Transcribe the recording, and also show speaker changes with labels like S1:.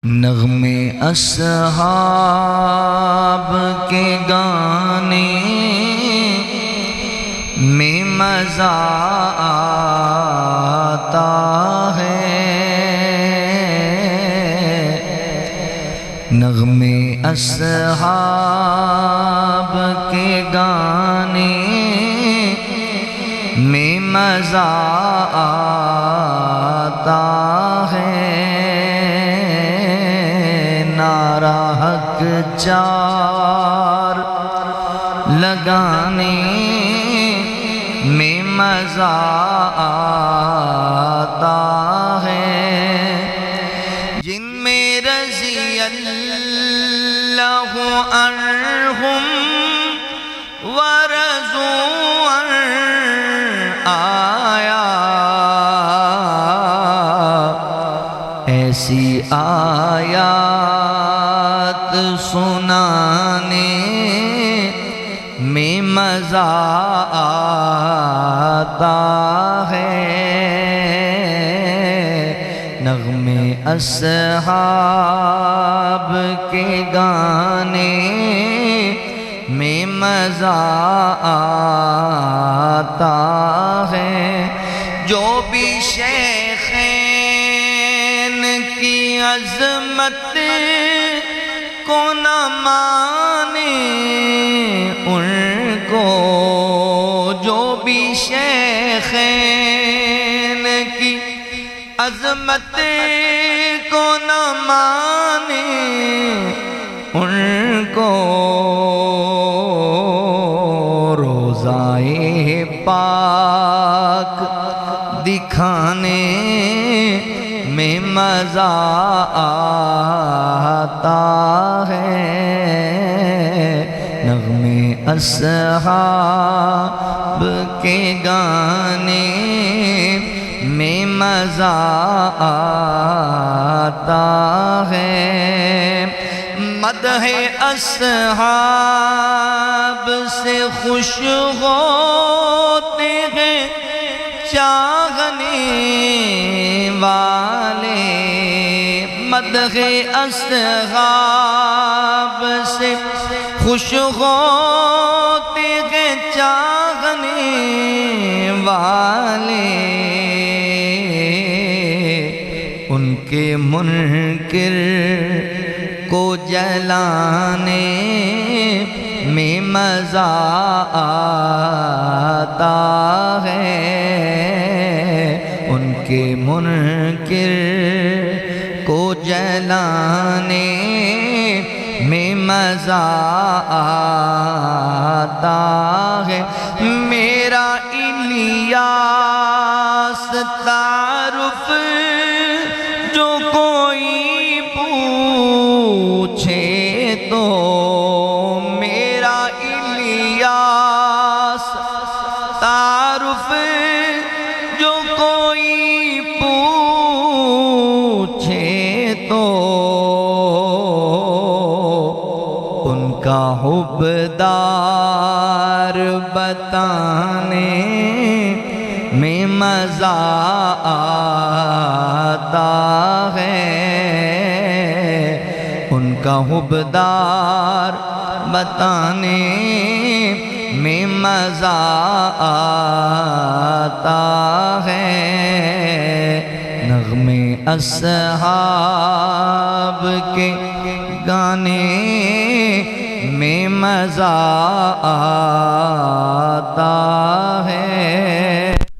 S1: نغمے اصحاب کے گانے میں مزہ آتا ہے، نغمے اصحاب کے گانے میں مزہ آتا ہے، نعرہ حق چار لگانے میں مزہ آتا ہے، جن میں رضی اللہ عنہم ورضوا عنہ آیا، ایسی آیات سنانے میں مزہ آتا ہے، نغمے اصحاب کے گانے میں مزہ آتا ہے، جو بھی شیخین کی عظمت کو نہ مانے ان کو، جو بھی شیخین کی عظمت کو نہ مانے ان کو، روضائے پاک دکھانے میں مزہ آتا ہے، نغمے اصحاب کے گانے میں مزہ آتا ہے، مدح اصحاب سے خوش ہوتے ہیں چاہنے والے، مدح اصحاب سے خوش ہوتے ہیں چاہنے والے، ان کے منکر کو جلانے میں مزہ آتا ہے، ان کے منکر کو جلانے میں مزہ آتا ہے، میرا الیاس تعارف جو کوئی پوچھے تو، میرا الیاس تعارف جو کوئی پوچھے تو، ان کا حبدار بتانے میں مزہ آتا ہے، ان کا حبدار بتانے میں مزہ آتا ہے، نغمے اصحاب کے گانے میں مزہ آتا